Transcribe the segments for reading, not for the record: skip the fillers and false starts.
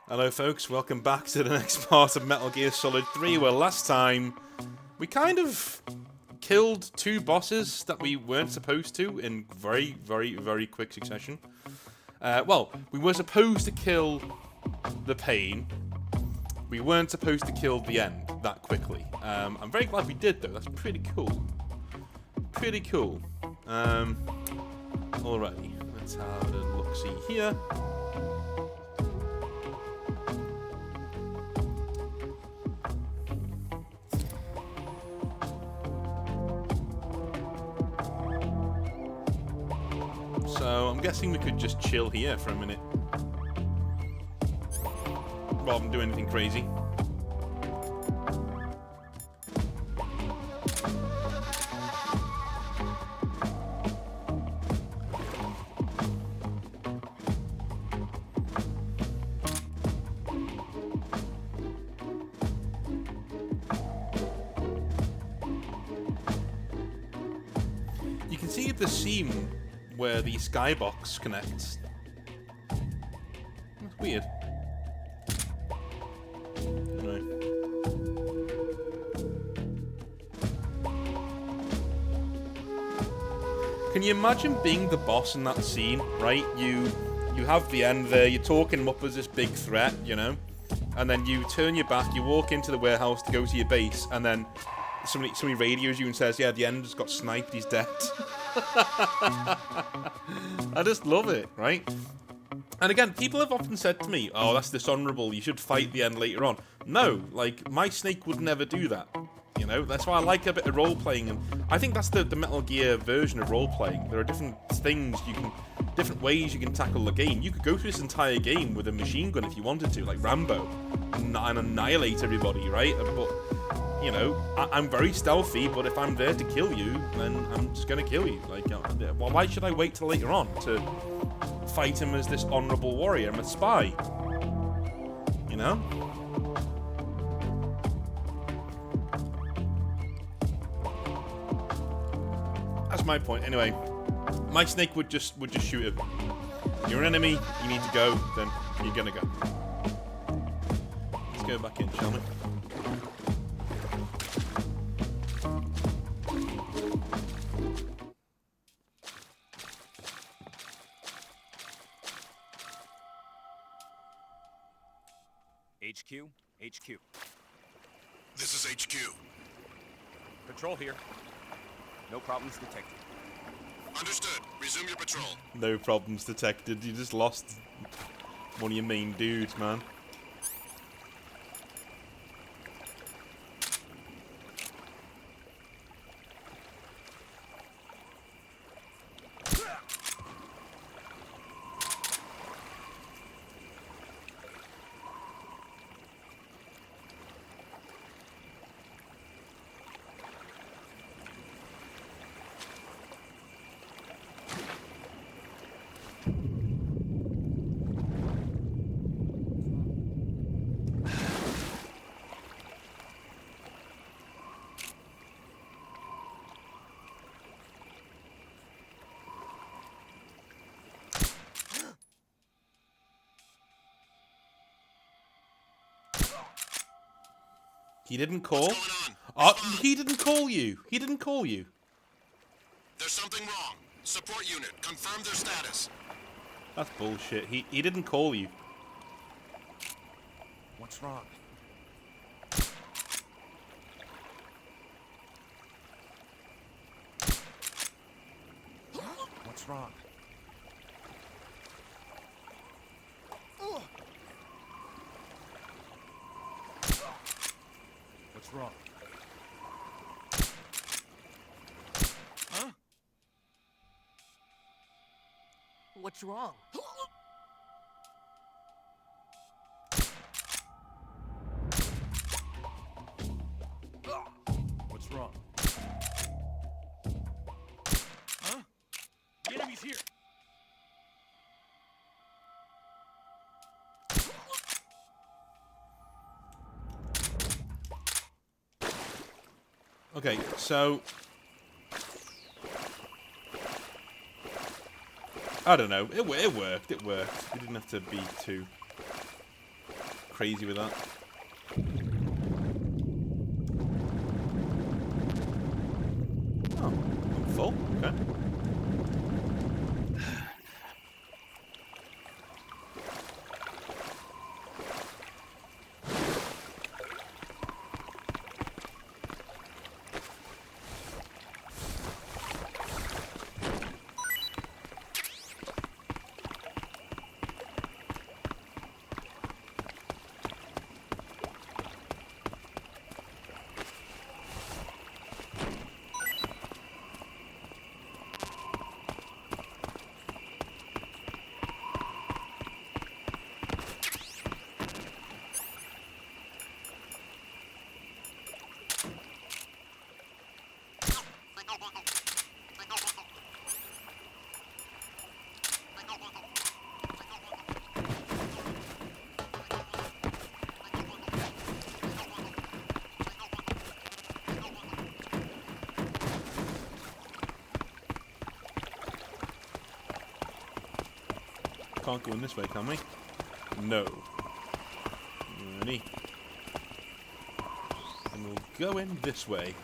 Hello folks, welcome back to the next part of Metal Gear Solid 3, where last time we kind of killed two bosses that we weren't supposed to in very, very, very quick succession. Well, we were supposed to kill the Pain. We weren't supposed to kill the End that quickly. I'm very glad we did though, that's pretty cool. Pretty cool. Alrighty, let's have a look-see here. So I'm guessing we could just chill here for a minute, rather than do anything crazy. You can see the seam where the skybox connects. That's weird. Anyway. Can you imagine being the boss in that scene, right? You have the End there, you're talking him up as this big threat, you know? And then you turn your back, you walk into the warehouse to go to your base, and then somebody radios you and says, yeah, the End has got sniped, he's dead. I just love it, right? And again, people have often said to me, oh, that's dishonorable, you should fight the End later on. No, like, my Snake would never do that. You know, that's why I like a bit of role-playing, and I think that's the Metal Gear version of role-playing. There are different things different ways you can tackle the game. You could go through this entire game with a machine gun if you wanted to, like Rambo, and annihilate everybody, right? But, you know, I'm very stealthy, but if I'm there to kill you, then I'm just gonna kill you. Like, well, why should I wait till later on to fight him as this honorable warrior? I'm a spy. You know? That's my point. Anyway, my Snake would just shoot him. You're an enemy, you need to go, then you're gonna go. Let's go back in, shall we? HQ, HQ. This is HQ. Patrol here. No problems detected. Understood. Resume your patrol. No problems detected. You just lost one of your main dudes, man. He didn't call? What's going Oh, on? he didn't call you. He didn't call you. There's something wrong. Support unit, confirm their status. That's bullshit. He didn't call you. What's wrong? What's wrong? What's wrong? Huh? What's wrong? What's wrong? Huh? The enemy's here. Okay, so I don't know. It worked. It worked. We didn't have to be too crazy with that. Oh, I'm full. Okay. Can't go in this way, can we? No. Ready? And we'll go in this way.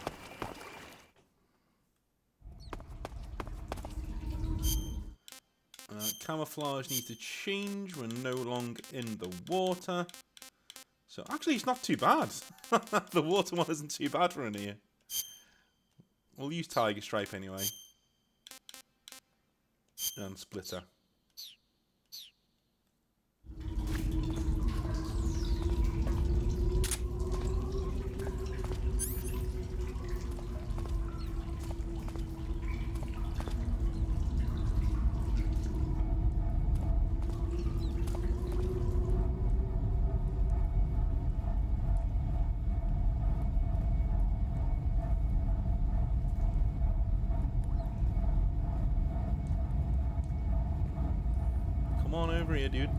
Camouflage needs to change. We're no longer in the water. So actually it's not too bad. The water one isn't too bad for in here. We'll use Tiger Stripe anyway. And Splitter. Come on over here, dude.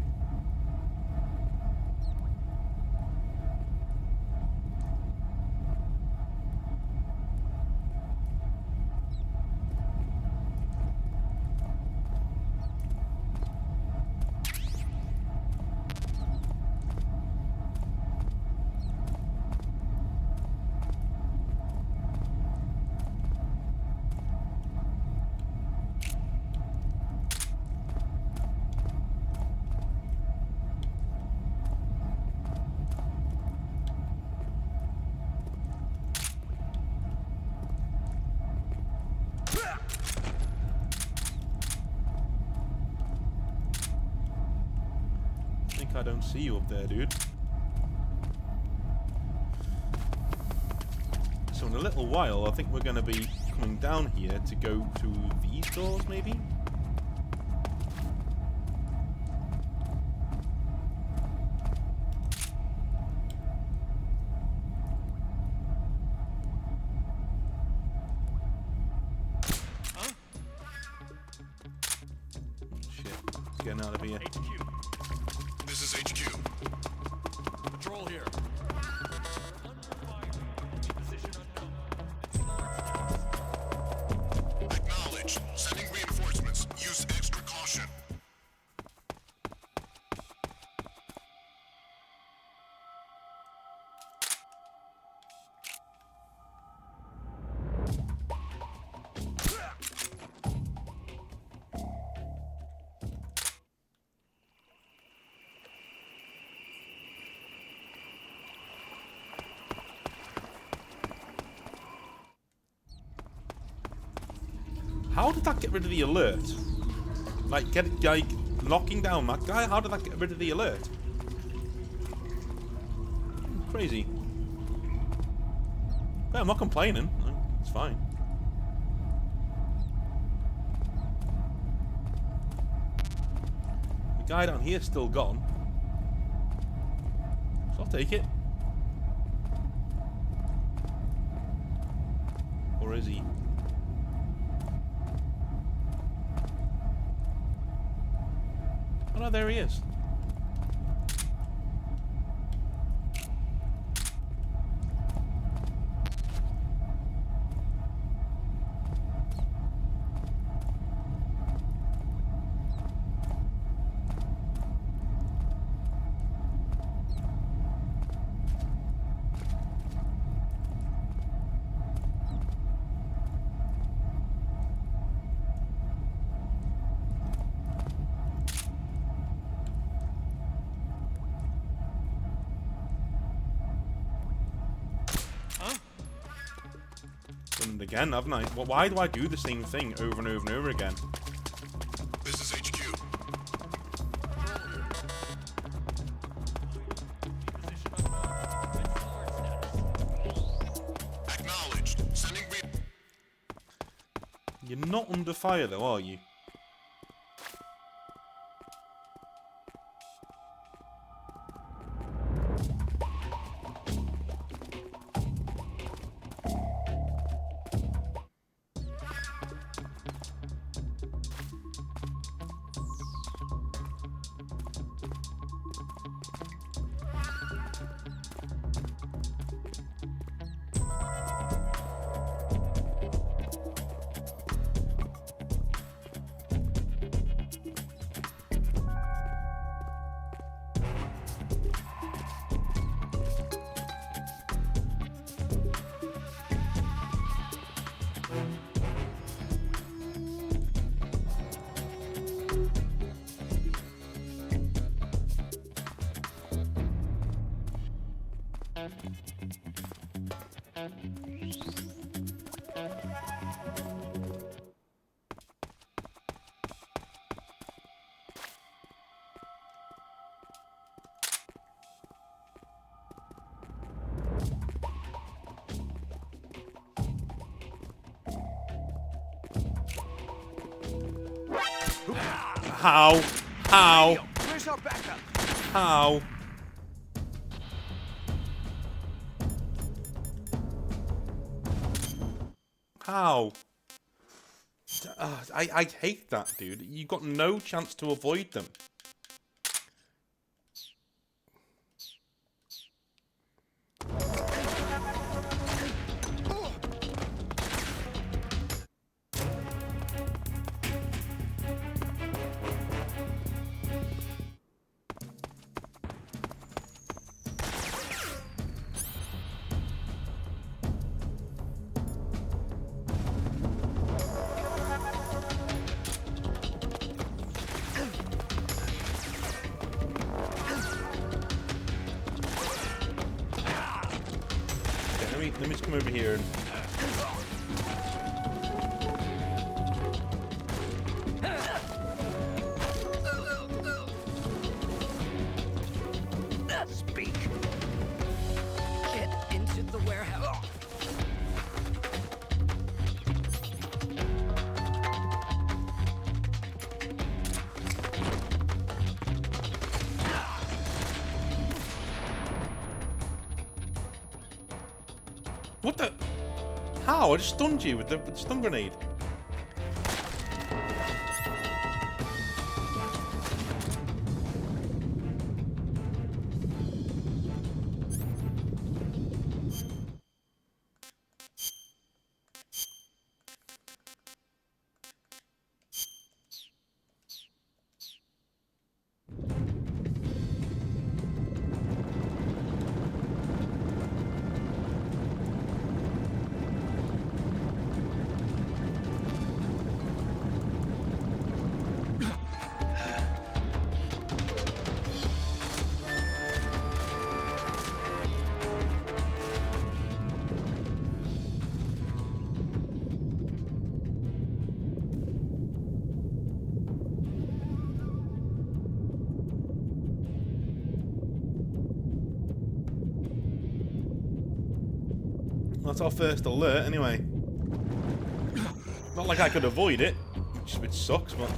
I don't see you up there, dude. So in a little while, I think we're going to be coming down here to go to these doors, maybe? Huh? Shit, it's getting out of here. HQ. This is HQ. Patrol here. Under fire. Position unknown. Acknowledged. Sending reinforcements. Use extra caution. How did that get rid of the alert? Like, knocking down that guy? How did that get rid of the alert? Crazy. Yeah, I'm not complaining. It's fine. The guy down here's still gone. So I'll take it. Or is he? Oh no, there he is. happened again, haven't I? Why do I do the same thing over and over and over again? This is HQ. Acknowledged. Sending re- You're not under fire, though, are you? How? How? Where's our backup? How? How? I hate that, dude. You got no chance to avoid them. Okay, let me just come over here and... Speak. Get into the warehouse. What the? How? I just stunned you with the stun grenade. That's our first alert, anyway. Not like I could avoid it, which sucks, but...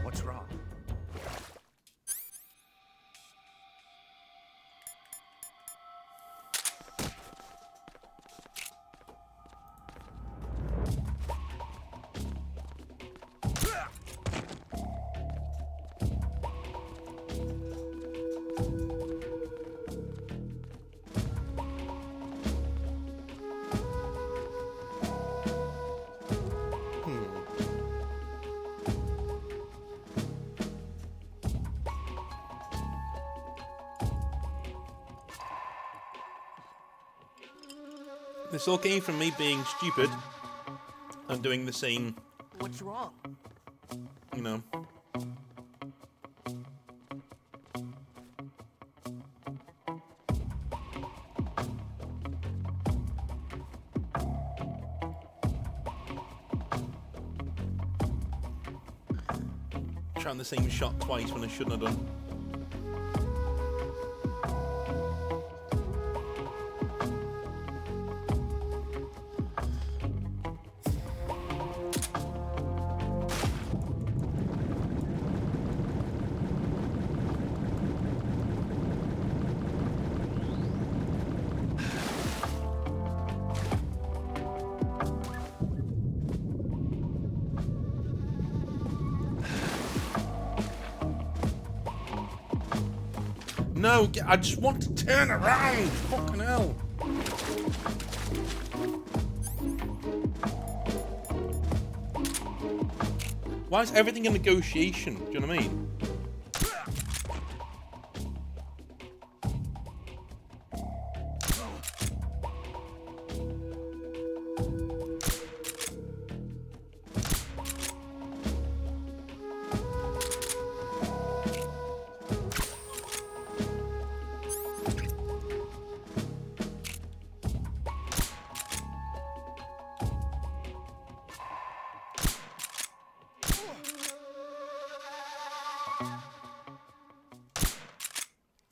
What's wrong? This all came from me being stupid and doing the same, What's wrong? you know, Trying the same shot twice when I shouldn't have done. No, I just want to turn around. Fucking hell. Why is everything a negotiation? Do you know what I mean?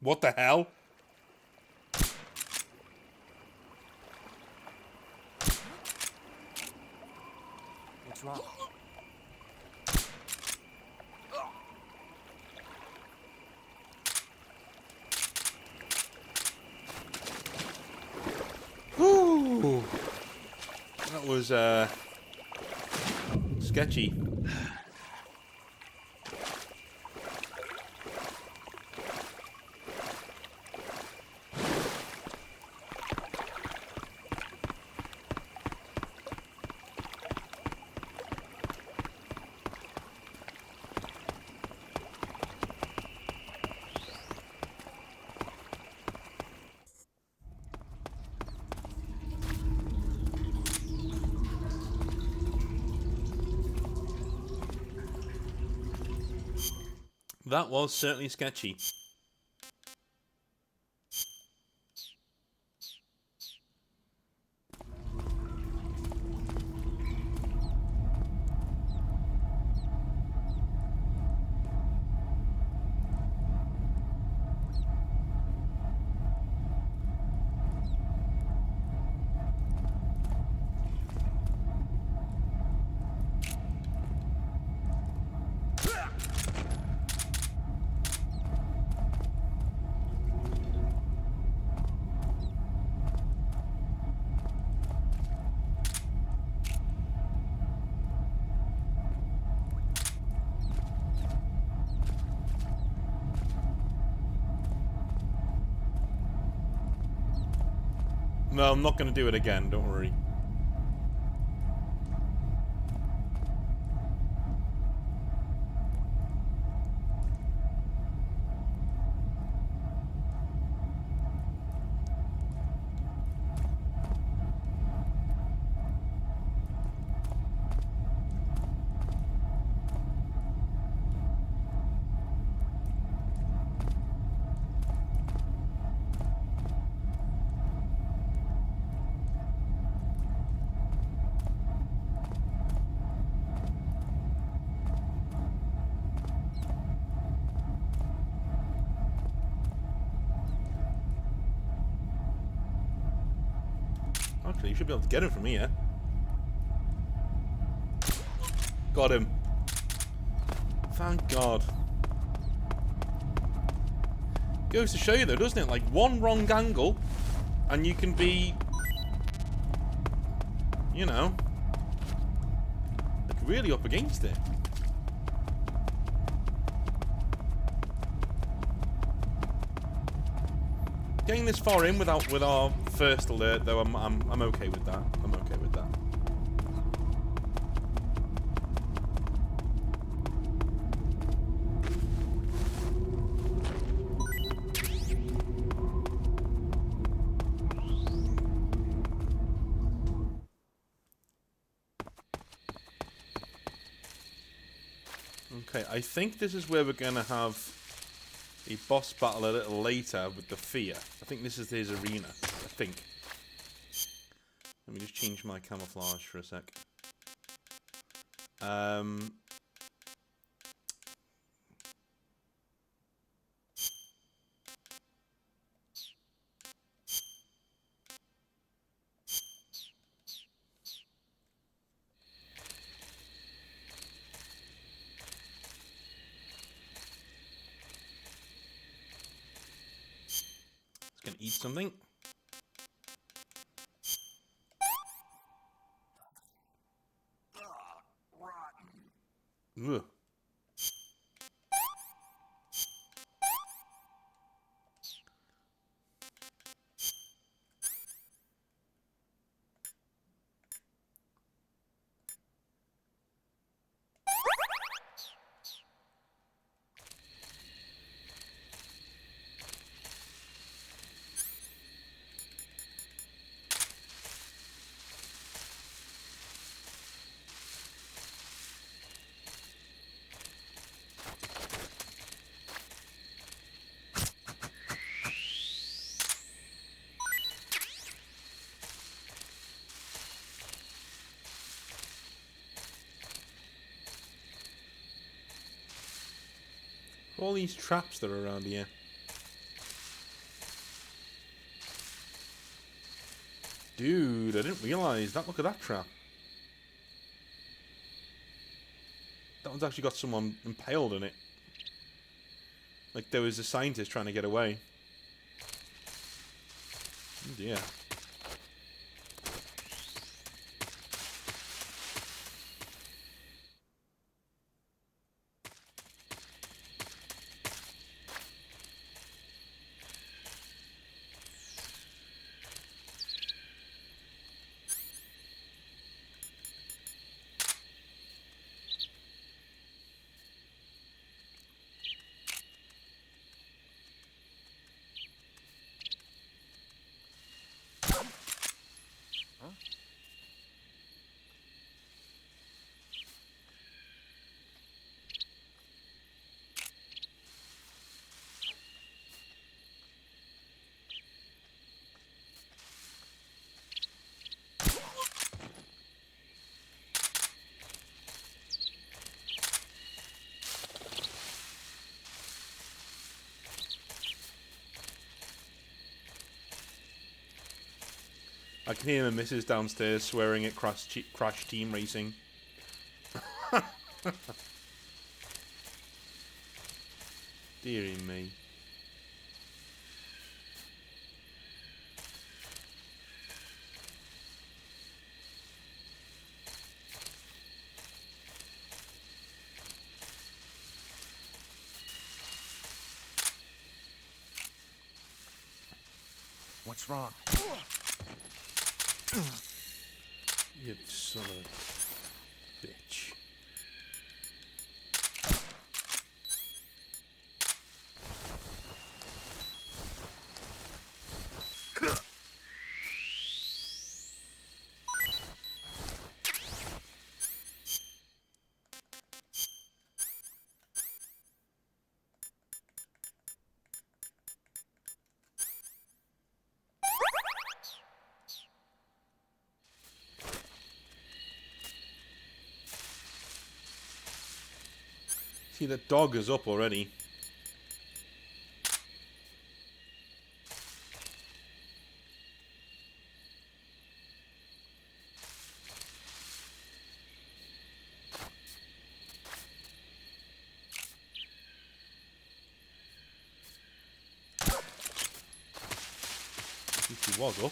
What the hell? What's wrong? Whew. That was sketchy. That was certainly sketchy. No, I'm not going to do it again, don't worry. Actually, you should be able to get him from here. Got him. Thank God. Goes to show you though, doesn't it? Like one wrong angle and you can be, you know, like really up against it. Getting this far in with our first alert, though, I'm okay with that. I'm okay with that. Okay, I think this is where we're gonna have a boss battle a little later with the Fear. I think this is his arena. I think. Let me just change my camouflage for a sec. something. Ugh. All these traps that are around here. Dude, I didn't realise that. Look at that trap. That one's actually got someone impaled in it. Like there was a scientist trying to get away. Oh dear. I can hear the missus downstairs swearing at Crash Team Racing. Deary me. What's wrong? You son of a bitch. See, that dog is up already. At least he was up.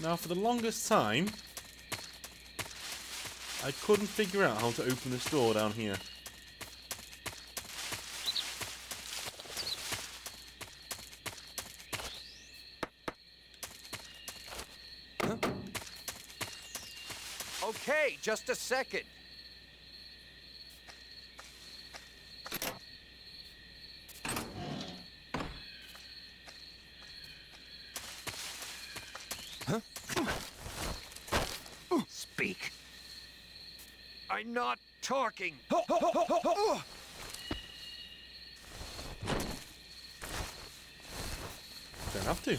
Now, for the longest time, I couldn't figure out how to open this door down here. Okay, just a second. Speak. I'm not talking. Don't have to.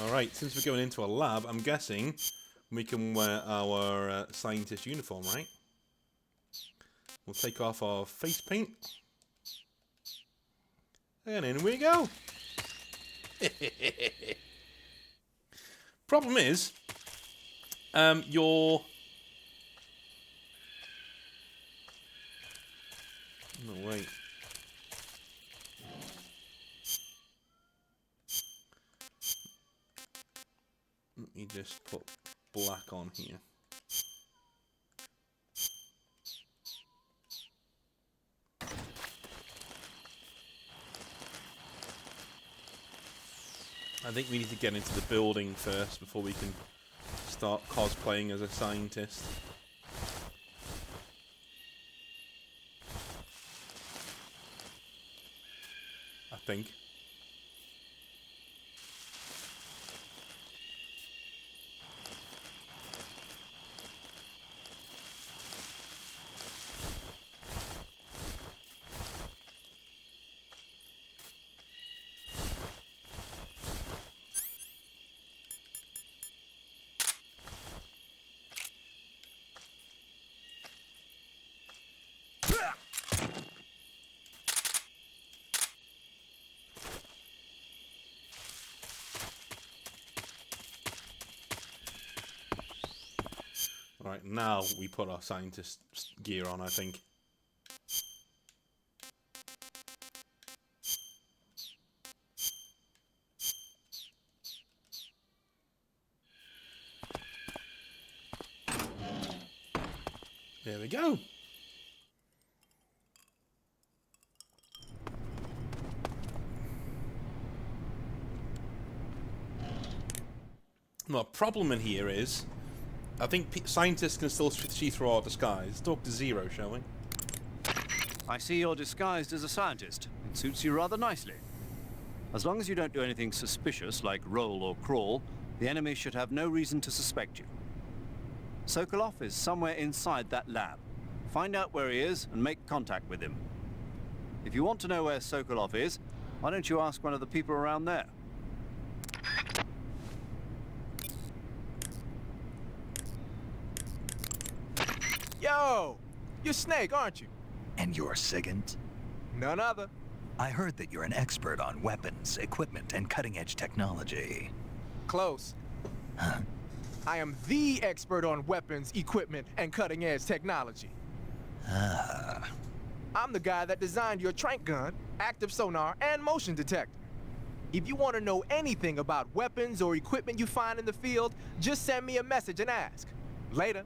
Alright, since we're going into a lab, I'm guessing we can wear our scientist uniform, right? We'll take off our face paint. And in we go. Problem is, your... No, wait. Let me just put black on here. I think we need to get into the building first before we can start cosplaying as a scientist. I think. Right, now we put our scientist gear on, I think. There we go. Well, the problem in here is, I think scientists can still see through our disguise. Talk to Zero, shall we? I see you're disguised as a scientist. It suits you rather nicely. As long as you don't do anything suspicious, like roll or crawl, the enemy should have no reason to suspect you. Sokolov is somewhere inside that lab. Find out where he is and make contact with him. If you want to know where Sokolov is, why don't you ask one of the people around there? Yo! You're Snake, aren't you? And you're Sigint? None other. I heard that you're an expert on weapons, equipment, and cutting-edge technology. Close. Huh? I am the expert on weapons, equipment, and cutting-edge technology. Ah. I'm the guy that designed your trank gun, active sonar, and motion detector. If you want to know anything about weapons or equipment you find in the field, just send me a message and ask. Later.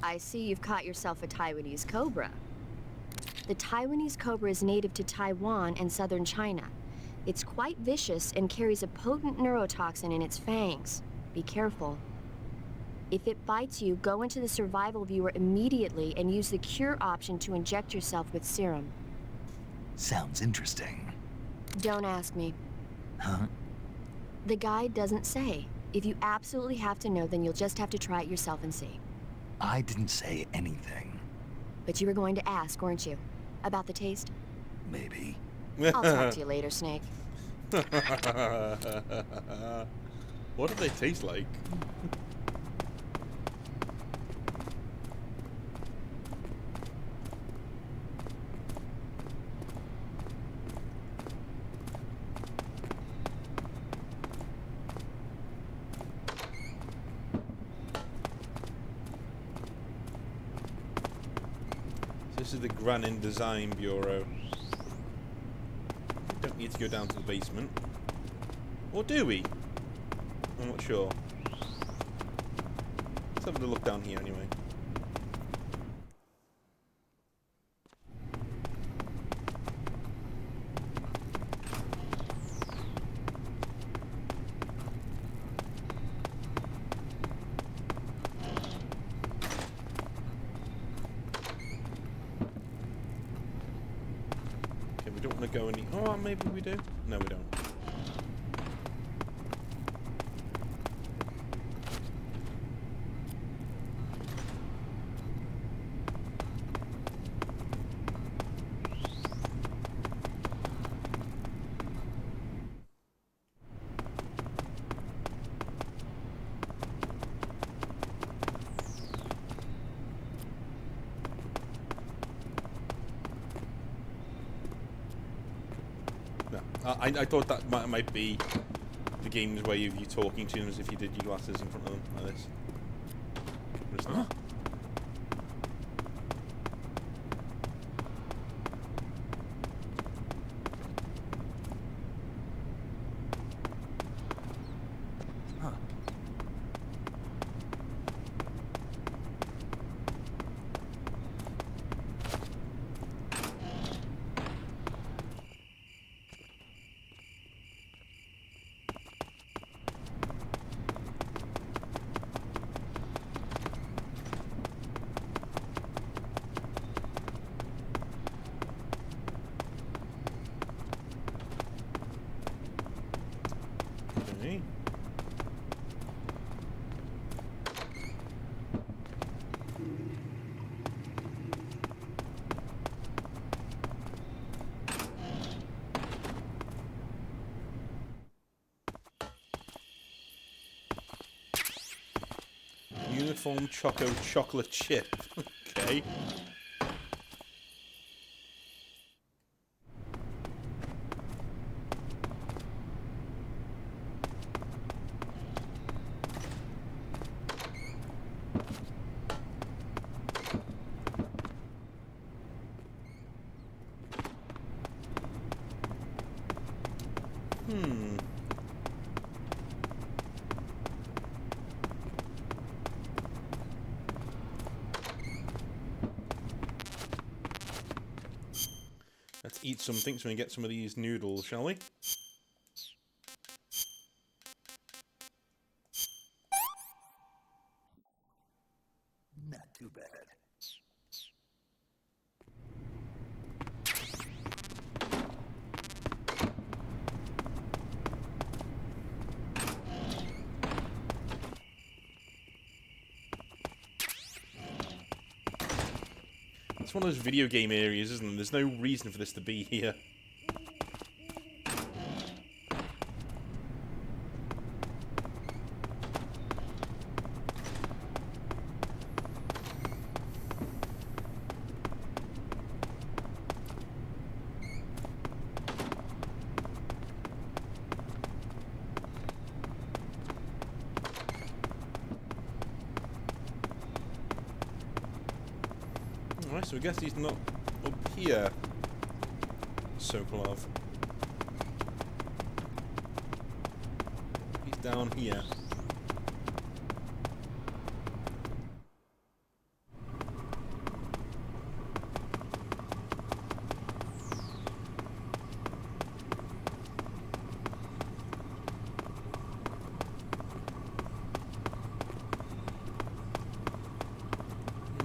I see you've caught yourself a Taiwanese cobra. The Taiwanese cobra is native to Taiwan and southern China. It's quite vicious and carries a potent neurotoxin in its fangs. Be careful. If it bites you, go into the survival viewer immediately and use the cure option to inject yourself with serum. Sounds interesting. Don't ask me. Huh? The guide doesn't say. If you absolutely have to know, then you'll just have to try it yourself and see. I didn't say anything. But you were going to ask, weren't you? About the taste? Maybe. I'll talk to you later, Snake. What do they taste like? This is the Granin Design Bureau. We don't need to go down to the basement. Or do we? I'm not sure. Let's have a look down here anyway. We don't want to go any... Oh, maybe we do. No, we don't. I thought that might be the games where you're talking to them as if you did your glasses in front of them like this. But it's not. Okay. Uniform Choco chocolate chip. Okay. Let's eat something so we can get some of these noodles, shall we? Not too bad. It's one of those video game areas, isn't it? There's no reason for this to be here. Alright, so I guess he's not up here, Sokolov. He's down here.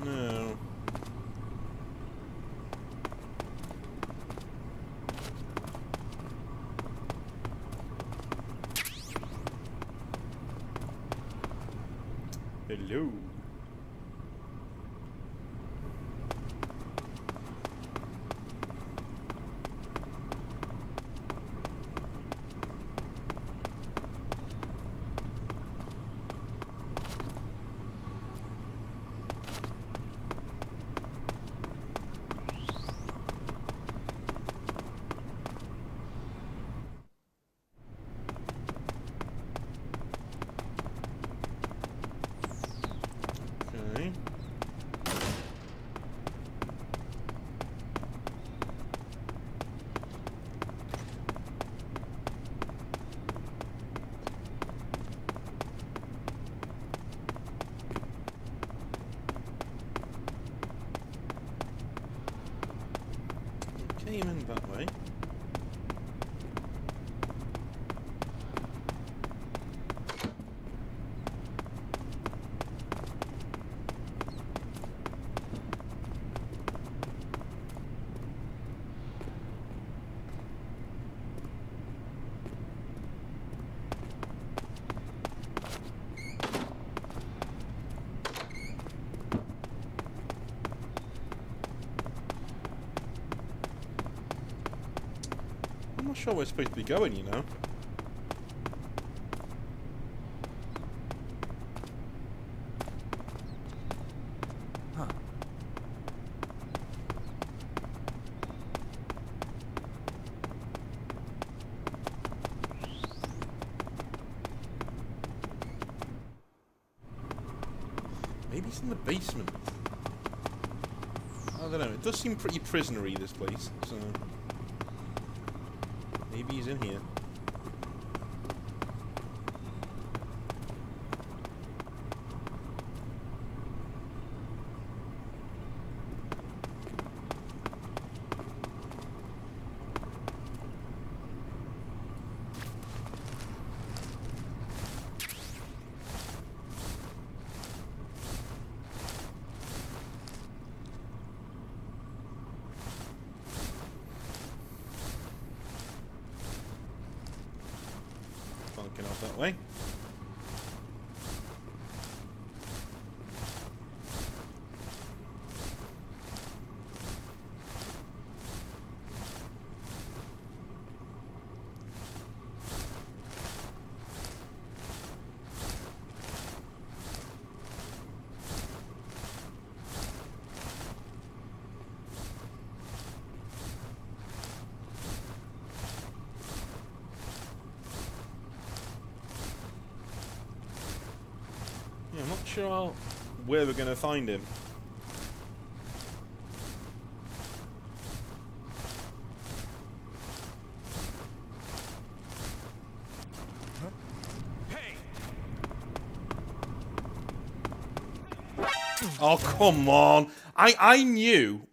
No. Hello. Okay. Came in that way. I'm not sure where we're supposed to be going, you know. Huh. Maybe he's in the basement. I don't know. It does seem pretty prisonery, this place. So maybe he's in here. Can't get out that way. Yeah, I'm not sure where we're going to find him. Hey! Oh, come on. I knew,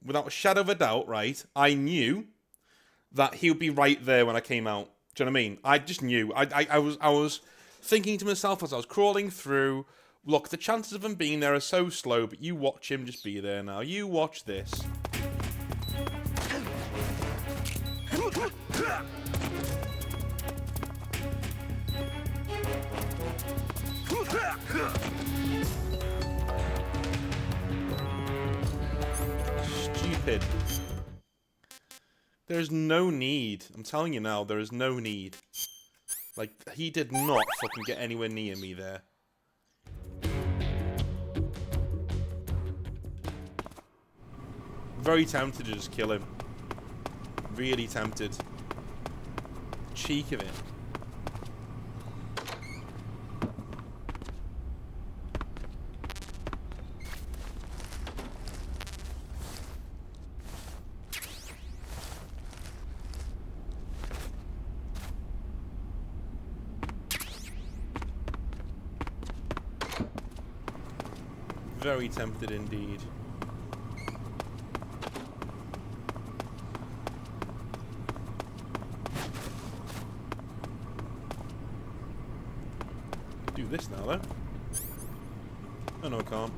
without a shadow of a doubt, right? I knew that he would be right there when I came out. Do you know what I mean? I just knew. I was thinking to myself as I was crawling through, look, the chances of him being there are so slow, but you watch him just be there now. You watch this. Stupid. There's no need. I'm telling you now, there is no need. Like, he did not fucking get anywhere near me there. Very tempted to just kill him. Really tempted. Cheek of it. Very tempted indeed. Do this now, though. Oh no, I can't.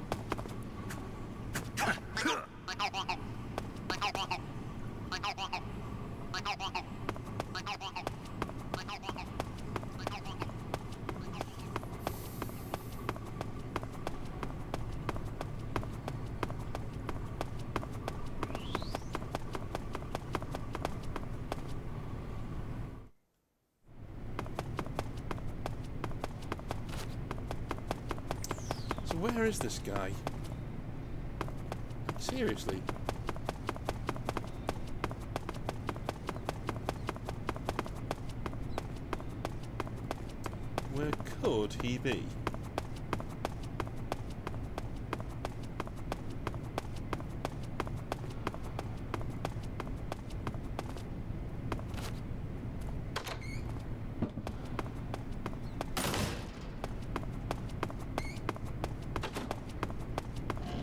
So where is this guy? Seriously? Where could he be?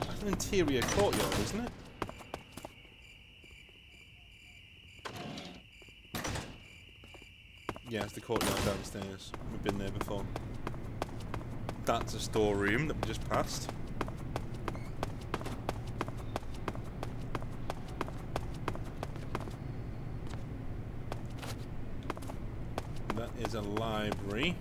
That's an interior courtyard, isn't it? Yeah, it's the courtyard downstairs. We've been there before. That's a storeroom that we just passed. That is a library.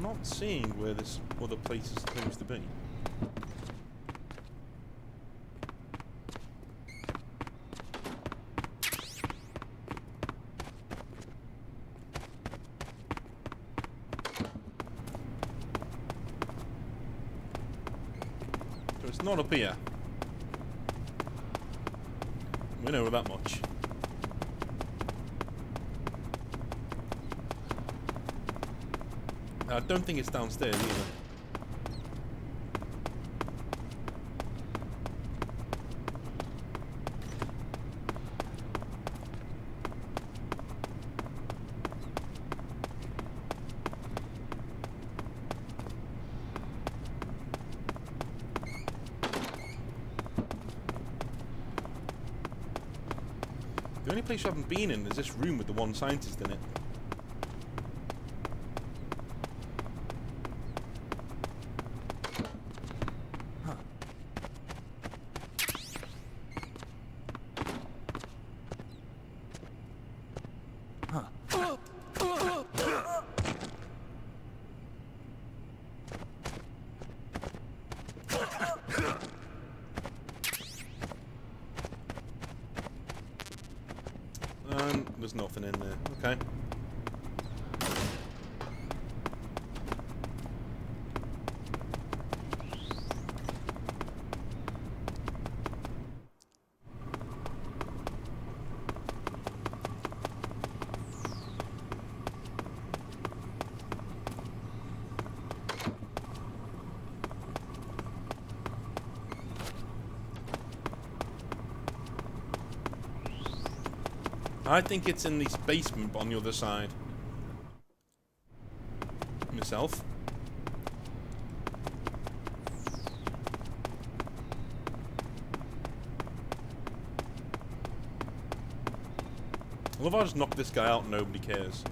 Not seeing where this other place is supposed to be. So it's not up here. We know that much. I don't think it's downstairs either. The only place I haven't been in is this room with the one scientist in it. There's nothing in there. Okay. I think it's in this basement on the other side. Myself. I love how I just knock this guy out and nobody cares.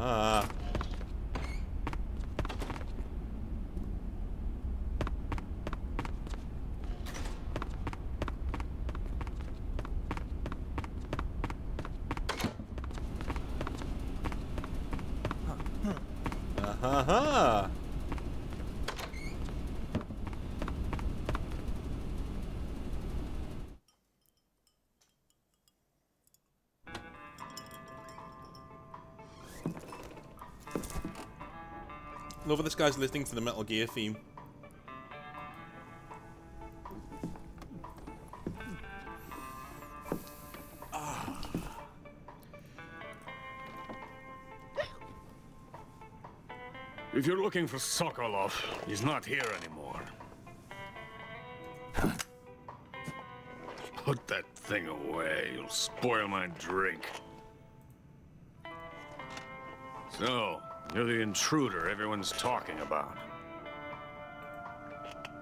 Ah. Ha. Love how this guy's listening to the Metal Gear theme. If you're looking for Sokolov, he's not here anymore. Put that thing away. You'll spoil my drink. So, you're the intruder everyone's talking about.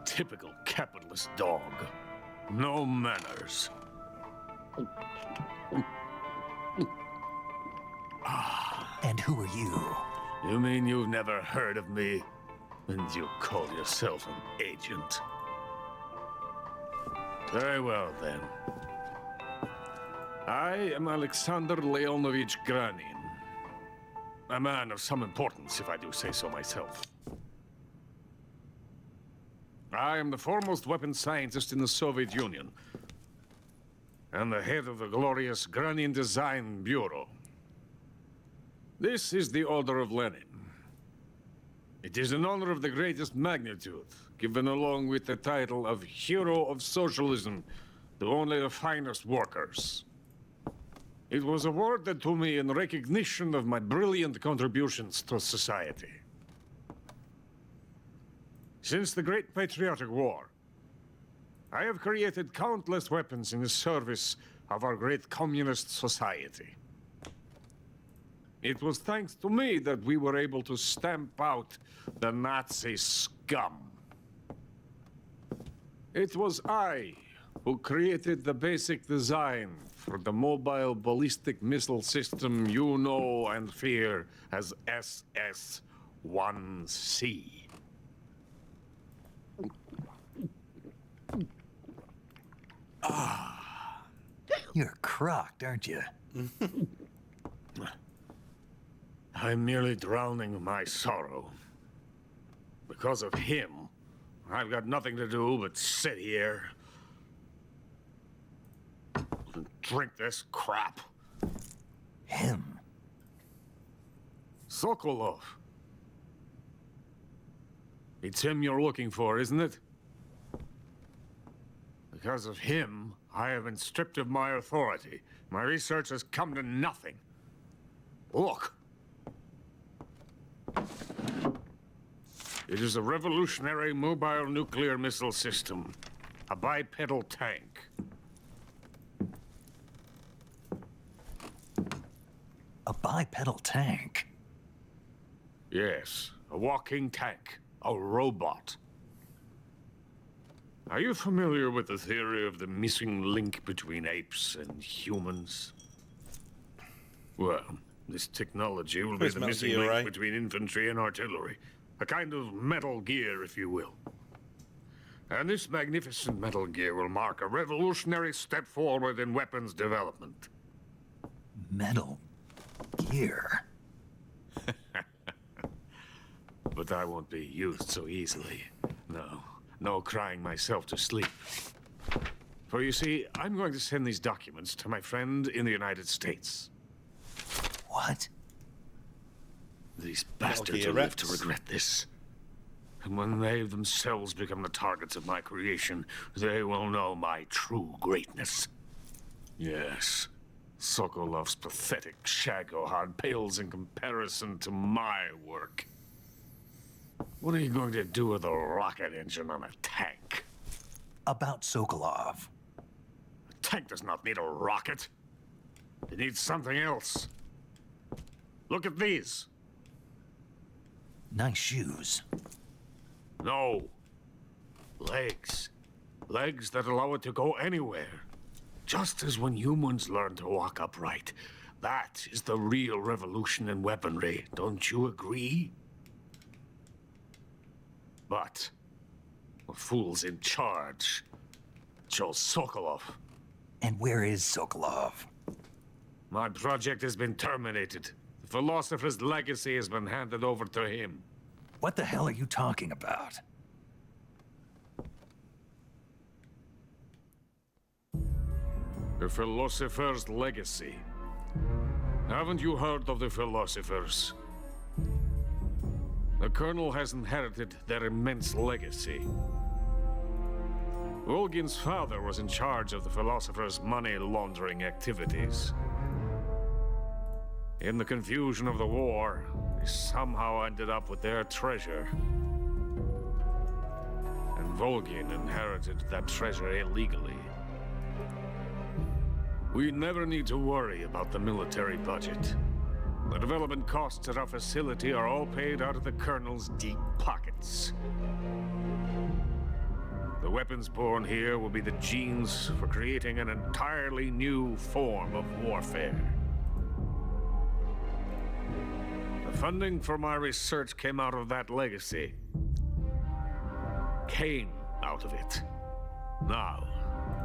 Typical capitalist dog. No manners. And who are you? You mean you've never heard of me? And you call yourself an agent? Very well, then. I am Alexander Leonovich Granin. A man of some importance, if I do say so myself. I am the foremost weapons scientist in the Soviet Union, and the head of the glorious Granin Design Bureau. This is the Order of Lenin. It is an honor of the greatest magnitude, given along with the title of Hero of Socialism to only the finest workers. It was awarded to me in recognition of my brilliant contributions to society. Since the Great Patriotic War, I have created countless weapons in the service of our great communist society. It was thanks to me that we were able to stamp out the Nazi scum. It was I who created the basic design for the mobile ballistic missile system you know and fear as SS-1C. You're crocked, aren't you? I'm merely drowning my sorrow. Because of him, I've got nothing to do but sit here and drink this crap. Him? Sokolov. It's him you're looking for, isn't it? Because of him, I have been stripped of my authority. My research has come to nothing. Look. It is a revolutionary mobile nuclear missile system. A bipedal tank. A bipedal tank? Yes, a walking tank. A robot. Are you familiar with the theory of the missing link between apes and humans? Well, this technology will be Where's the Metal missing Gear, link right? between infantry and artillery. A kind of Metal Gear, if you will. And this magnificent Metal Gear will mark a revolutionary step forward in weapons development. Metal Gear? But I won't be used so easily. No crying myself to sleep. For you see, I'm going to send these documents to my friend in the United States. What? These bastards Gear will live to Rex. regret this. And when they themselves become the targets of my creation, they will know my true greatness. Yes, Sokolov's pathetic Shagohod pales in comparison to my work. What are you going to do with a rocket engine on a tank? About Sokolov. A tank does not need a rocket. It needs something else. Look at these. Nice shoes. No. Legs. Legs that allow it to go anywhere. Just as when humans learn to walk upright. That is the real revolution in weaponry. Don't you agree? But the fool's in charge. Joe Sokolov. And where is Sokolov? My project has been terminated. The philosopher's legacy has been handed over to him. What the hell are you talking about? The philosopher's legacy. Haven't you heard of the philosophers? The Colonel has inherited their immense legacy. Volgin's father was in charge of the philosophers' money laundering activities. In the confusion of the war, they somehow ended up with their treasure. And Volgin inherited that treasure illegally. We never need to worry about the military budget. The development costs at our facility are all paid out of the Colonel's deep pockets. The weapons born here will be the genes for creating an entirely new form of warfare. The funding for my research came out of that legacy. Came out of it. Now,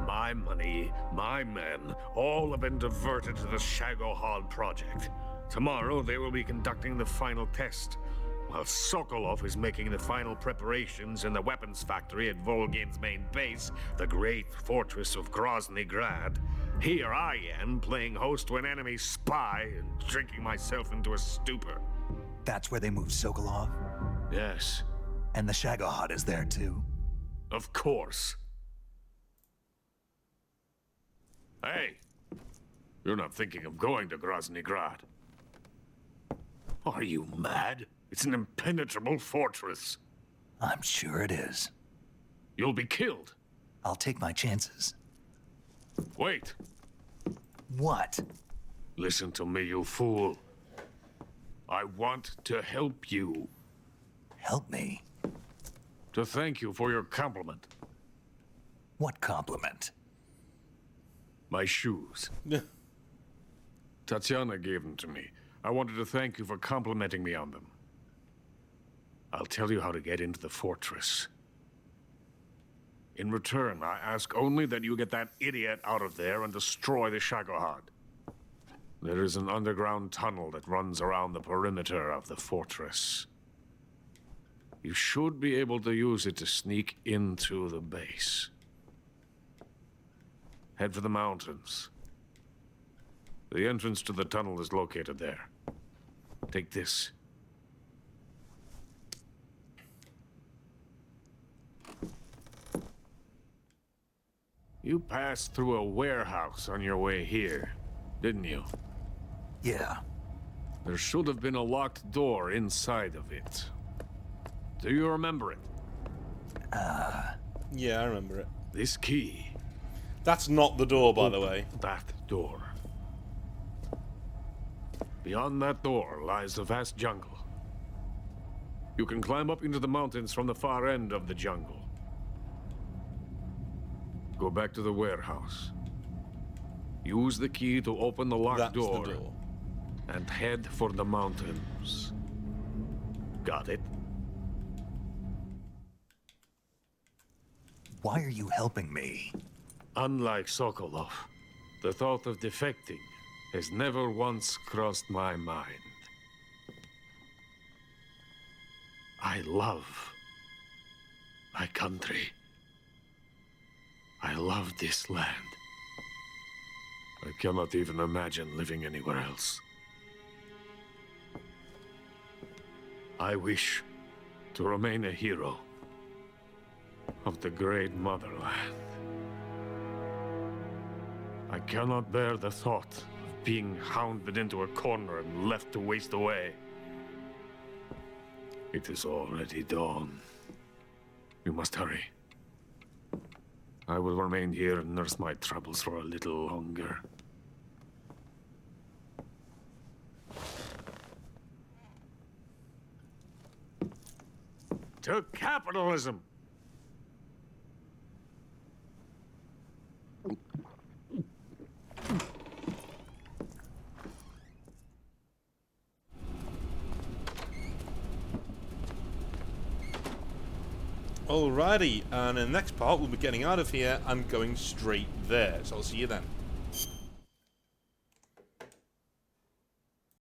my money, my men, all have been diverted to the Shagohod project. Tomorrow, they will be conducting the final test, while Sokolov is making the final preparations in the weapons factory at Volgin's main base, the great fortress of Grozny Grad. Here I am, playing host to an enemy spy and drinking myself into a stupor. That's where they moved Sokolov? Yes, And the Shagohod is there too? of course. Hey, you're not thinking of going to Grozny Grad. Are you mad? It's an impenetrable fortress. I'm sure it is. You'll be killed. I'll take my chances. Wait. What? Listen to me, you fool. I want to help you. Help me? To thank you for your compliment. What compliment? My shoes. Tatiana gave them to me. I wanted to thank you for complimenting me on them. I'll tell you how to get into the fortress. In return, I ask only that you get that idiot out of there and destroy the Shagohod. There is an underground tunnel that runs around the perimeter of the fortress. You should be able to use it to sneak into the base. Head for the mountains. The entrance to the tunnel is located there. Take this. You passed through a warehouse on your way here, didn't you? Yeah. There should have been a locked door inside of it. Do you remember it? Yeah, I remember it. This key. That's not the door, by the Open way. That door. Beyond that door lies a vast jungle. You can climb up into the mountains from the far end of the jungle. Go back to the warehouse. Use the key to open the locked That's door, the door. and head for the mountains. Got it? Why are you helping me? Unlike Sokolov, the thought of defecting has never once crossed my mind. I love my country. I love this land. I cannot even imagine living anywhere else. I wish to remain a hero of the great motherland. I cannot bear the thought of being hounded into a corner and left to waste away. It is already dawn. You must hurry. I will remain here and nurse my troubles for a little longer. To capitalism! Alrighty, and in the next part we'll be getting out of here and going straight there. So I'll see you then.